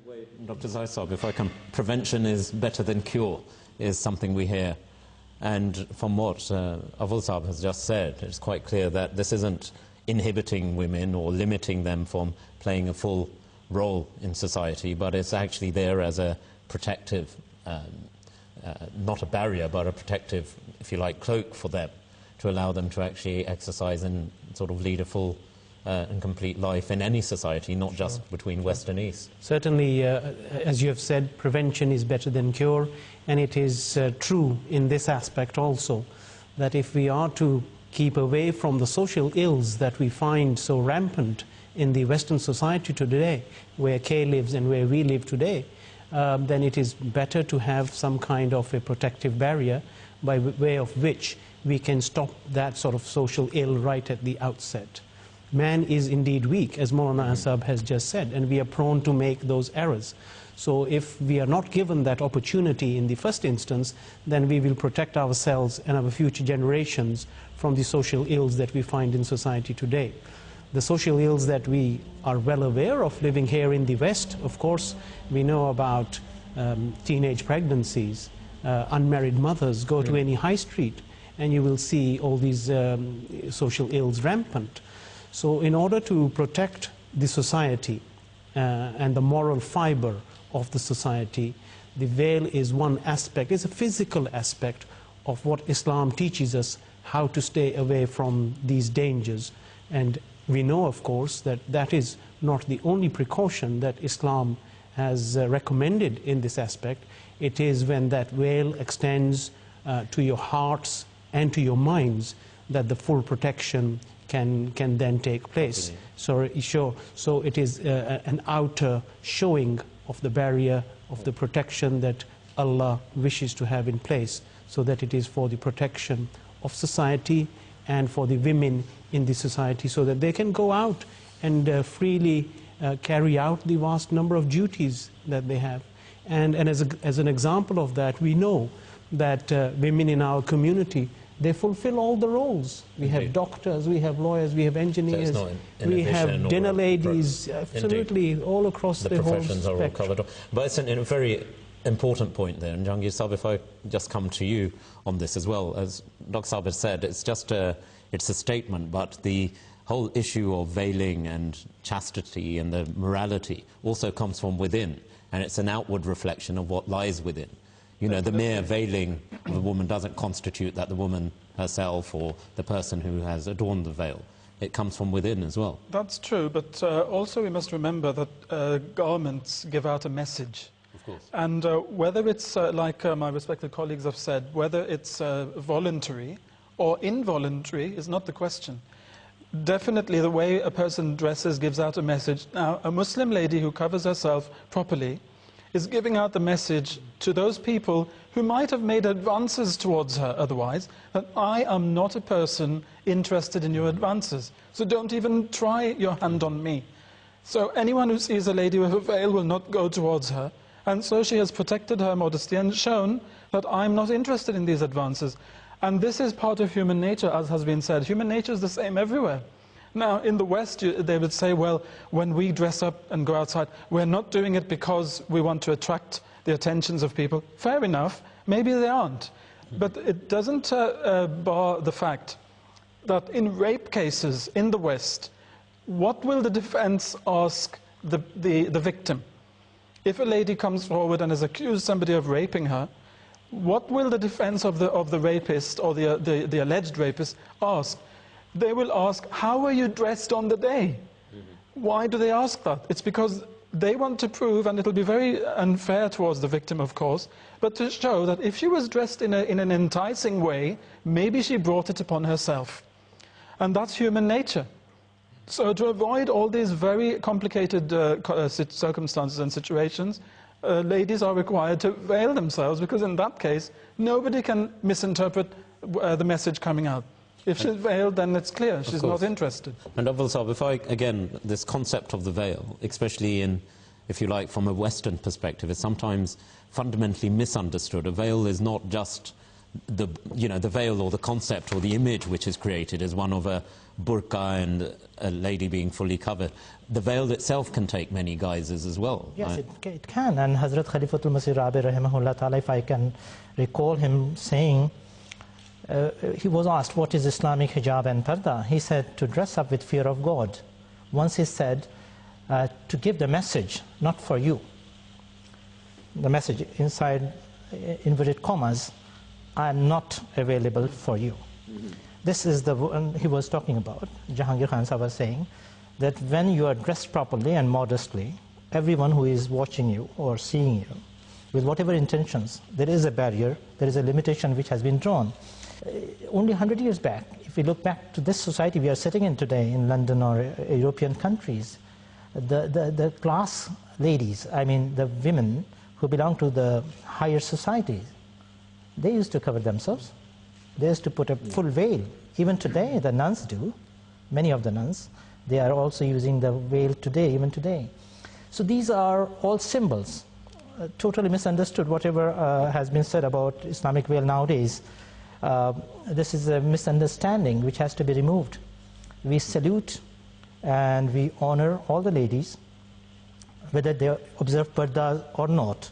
way, Dr. Zaisab, if I can, prevention is better than cure, is something we hear. And from what Avul Saab has just said, it's quite clear that this isn't inhibiting women or limiting them from playing a full role in society, but it's actually there as a protective, not a barrier, but a protective, if you like, cloak for them, to allow them to actually exercise and sort of lead a full and complete life in any society, not just between West and East. Certainly, as you have said, prevention is better than cure, and it is true in this aspect also, that if we are to keep away from the social ills that we find so rampant in the Western society today, where Kay lives and where we live today, then it is better to have some kind of a protective barrier by way of which we can stop that sort of social ill right at the outset. Man is indeed weak, as Maulana Asab has just said, and we are prone to make those errors. So if we are not given that opportunity in the first instance, then we will protect ourselves and our future generations from the social ills that we find in society today. The social ills that we are well aware of living here in the West, of course, we know about teenage pregnancies, unmarried mothers. Go to any high street and you will see all these social ills rampant. So in order to protect the society and the moral fiber of the society, the veil is one aspect, it's a physical aspect of what Islam teaches us, how to stay away from these dangers. And we know, of course, that that is not the only precaution that Islam has recommended in this aspect. It is when that veil extends to your hearts and to your minds that the full protection can then take place. So it is an outer showing of the barrier of the protection that Allah wishes to have in place, so that it is for the protection of society and for the women in the society, so that they can go out and freely carry out the vast number of duties that they have. And as an example of that, we know that women in our community, they fulfill all the roles. We have doctors, we have lawyers, we have engineers, we have dinner ladies, absolutely, all across the whole professions are all covered. But it's a very important point there, and Jahangir Saab, if I just come to you on this as well. As Dr. Saab has said, it's just it's a statement, but the whole issue of veiling and chastity and the morality also comes from within, and it's an outward reflection of what lies within. You know, the mere veiling of a woman doesn't constitute that the woman herself or the person who has adorned the veil. It comes from within as well. That's true, but also we must remember that garments give out a message. Of course. And whether it's, like my respected colleagues have said, whether it's voluntary or involuntary is not the question. Definitely the way a person dresses gives out a message. Now, a Muslim lady who covers herself properly is giving out the message to those people who might have made advances towards her otherwise, that I am not a person interested in your advances, so don't even try your hand on me. So anyone who sees a lady with a veil will not go towards her, and so she has protected her modesty and shown that I'm not interested in these advances. And this is part of human nature, as has been said. Human nature is the same everywhere. Now, in the West, they would say, well, when we dress up and go outside, we're not doing it because we want to attract the attentions of people. Fair enough, maybe they aren't. But it doesn't bar the fact that in rape cases in the West, what will the defense ask the victim? If a lady comes forward and has accused somebody of raping her, what will the defense of the rapist or the alleged rapist ask? They will ask, how were you dressed on the day? Why do they ask that? It's because they want to prove, and it'll be very unfair towards the victim, of course, but to show that if she was dressed in an enticing way, maybe she brought it upon herself. And that's human nature. So to avoid all these very complicated circumstances and situations, ladies are required to veil themselves, because in that case, nobody can misinterpret the message coming out. If she's veiled, then it's clear she's not interested. And Avul Saab, if I, again, this concept of the veil, especially in, if you like, from a Western perspective, is sometimes fundamentally misunderstood. A veil is not just the veil or the concept or the image which is created is one of a burqa and a lady being fully covered. The veil itself can take many guises as well. Yes, it can. And Hazrat Khalifatul Masih Rabi rahimahullah ta'ala, if I can recall him saying, he was asked, what is Islamic hijab and parda? He said, to dress up with fear of God. Once he said, to give the message, not for you. The message inside inverted commas, I am not available for you. This is the one he was talking about. Jahangir Khan Sahib was saying that when you are dressed properly and modestly, everyone who is watching you or seeing you, with whatever intentions, there is a barrier, there is a limitation which has been drawn. Only 100 years back, if we look back to this society we are sitting in today in London or European countries, the class ladies, I mean the women who belong to the higher societies, they used to cover themselves. They used to put a full veil. Even today, the nuns do. Many of the nuns, they are also using the veil today, even today. So these are all symbols. Totally misunderstood whatever has been said about Islamic veil nowadays. This is a misunderstanding which has to be removed. We salute and we honor all the ladies, whether they observe parda or not.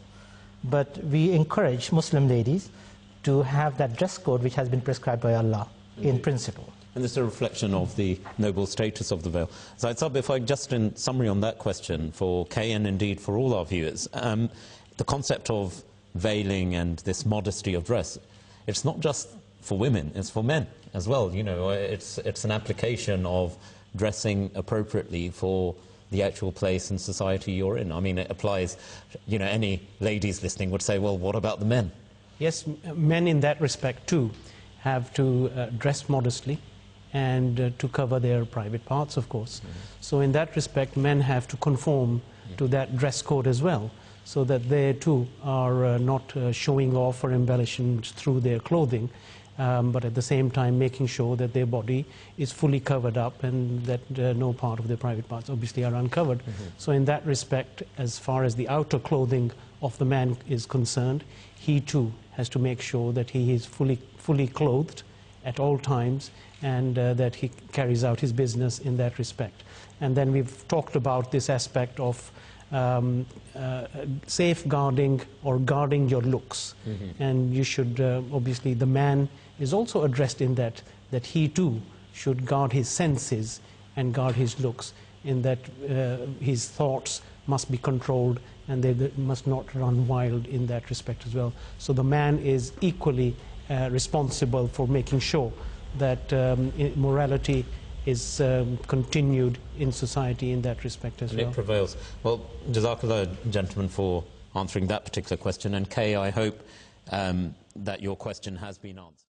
But we encourage Muslim ladies to have that dress code which has been prescribed by Allah in principle. And this is a reflection of the noble status of the veil. Zaid Saab, if I just in summary on that question for Kay and indeed for all our viewers, the concept of veiling and this modesty of dress, it's not just for women, it's for men as well. You know, it's an application of dressing appropriately for the actual place and society you're in. I mean, it applies, you know, any ladies listening would say, well, what about the men? Yes, men in that respect too have to dress modestly and to cover their private parts, of course. So in that respect, men have to conform to that dress code as well, so that they too are not showing off or embellishing through their clothing, but at the same time making sure that their body is fully covered up and that no part of their private parts obviously are uncovered. So in that respect, as far as the outer clothing of the man is concerned, he too has to make sure that he is fully clothed at all times and that he carries out his business in that respect. And then we've talked about this aspect of safeguarding or guarding your looks. And you should, obviously, the man is also addressed in that he too should guard his senses and guard his looks, in that his thoughts must be controlled and they must not run wild in that respect as well. So the man is equally responsible for making sure that morality is continued in society in that respect as well. It prevails. Well, Jazakallah, gentlemen, for answering that particular question. And Kay, I hope that your question has been answered.